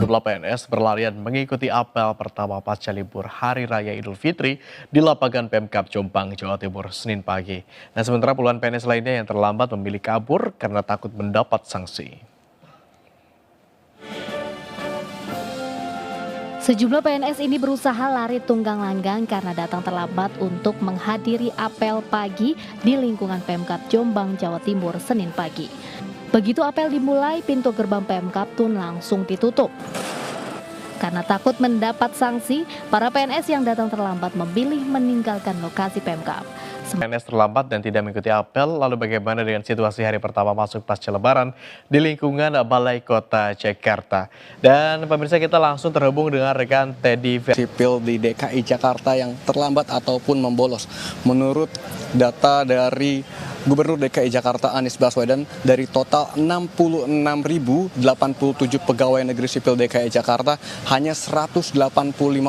Sejumlah PNS berlarian mengikuti apel pertama pasca libur Hari Raya Idul Fitri di lapangan Pemkab Jombang, Jawa Timur, Senin pagi. Nah, sementara puluhan PNS lainnya yang terlambat memilih kabur karena takut mendapat sanksi. Sejumlah PNS ini berusaha lari tunggang langgang karena datang terlambat untuk menghadiri apel pagi di lingkungan Pemkab Jombang, Jawa Timur, Senin pagi. Begitu apel dimulai, pintu gerbang Pemkab pun langsung ditutup. Karena takut mendapat sanksi, para PNS yang datang terlambat memilih meninggalkan lokasi Pemkab. PNS terlambat dan tidak mengikuti apel, lalu bagaimana dengan situasi hari pertama masuk pasca lebaran di lingkungan Balai Kota Jakarta? Dan pemirsa, kita langsung terhubung dengan rekan Teddy Sipil di DKI Jakarta yang terlambat ataupun membolos. Menurut data dari Gubernur DKI Jakarta Anies Baswedan, dari total 66.087 pegawai negeri sipil DKI Jakarta, hanya 185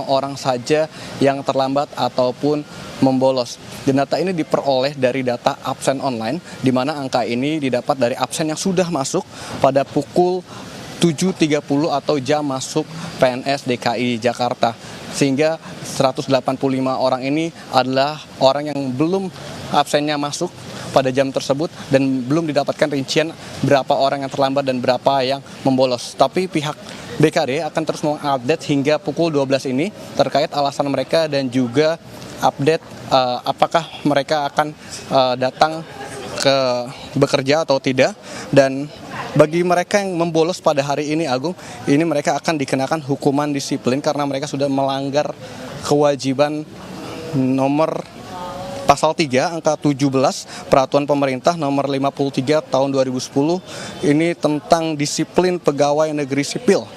orang saja yang terlambat ataupun membolos. Dan data ini diperoleh dari data absen online, di mana angka ini didapat dari absen yang sudah masuk pada pukul 7.30 atau jam masuk PNS DKI Jakarta. Sehingga 185 orang ini adalah orang yang belum absennya masuk pada jam tersebut dan belum didapatkan rincian berapa orang yang terlambat dan berapa yang membolos. Tapi pihak BKD akan terus mengupdate hingga pukul 12 ini terkait alasan mereka dan juga update apakah mereka akan datang ke bekerja atau tidak. Dan bagi mereka yang membolos pada hari ini, Agung, ini mereka akan dikenakan hukuman disiplin karena mereka sudah melanggar kewajiban nomor Pasal 3 angka 17 Peraturan Pemerintah nomor 53 tahun 2010 ini tentang disiplin pegawai negeri sipil.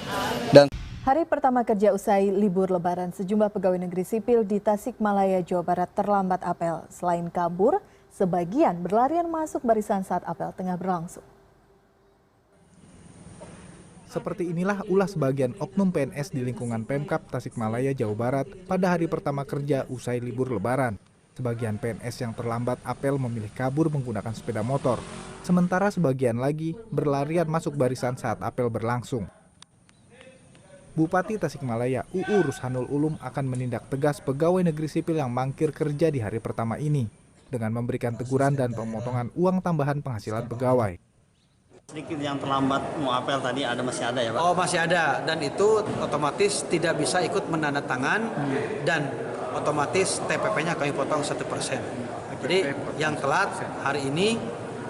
Dan hari pertama kerja usai libur lebaran, sejumlah pegawai negeri sipil di Tasikmalaya, Jawa Barat terlambat apel. Selain kabur, sebagian berlarian masuk barisan saat apel tengah berlangsung. Seperti inilah ulah sebagian oknum PNS di lingkungan Pemkab Tasikmalaya, Jawa Barat pada hari pertama kerja usai libur lebaran. Sebagian PNS yang terlambat apel memilih kabur menggunakan sepeda motor, sementara sebagian lagi berlarian masuk barisan saat apel berlangsung. Bupati Tasikmalaya UU Rushanul Ulum akan menindak tegas pegawai negeri sipil yang mangkir kerja di hari pertama ini, dengan memberikan teguran dan pemotongan uang tambahan penghasilan pegawai. Sedikit yang terlambat mau apel tadi masih ada ya Pak? Oh masih ada, dan itu otomatis tidak bisa ikut menandatangan dan otomatis TPP-nya kami potong 1%. Jadi yang telat hari ini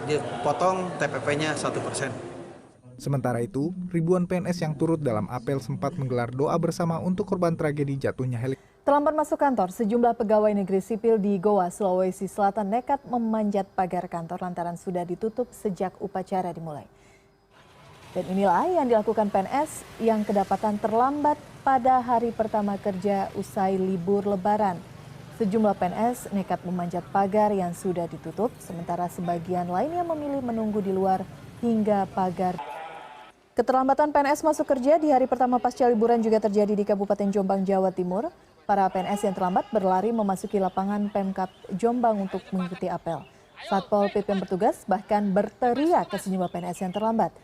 dipotong TPP-nya 1%. Sementara itu, ribuan PNS yang turut dalam apel sempat menggelar doa bersama untuk korban tragedi jatuhnya helikopter. Terlambat masuk kantor, sejumlah pegawai negeri sipil di Goa, Sulawesi Selatan nekat memanjat pagar kantor lantaran sudah ditutup sejak upacara dimulai. Dan inilah yang dilakukan PNS yang kedapatan terlambat pada hari pertama kerja usai libur lebaran. Sejumlah PNS nekat memanjat pagar yang sudah ditutup, sementara sebagian lainnya memilih menunggu di luar hingga pagar. Keterlambatan PNS masuk kerja di hari pertama pasca liburan juga terjadi di Kabupaten Jombang, Jawa Timur. Para PNS yang terlambat berlari memasuki lapangan Pemkab Jombang untuk mengikuti apel. Satpol PP yang bertugas bahkan berteriak ke sejumlah PNS yang terlambat.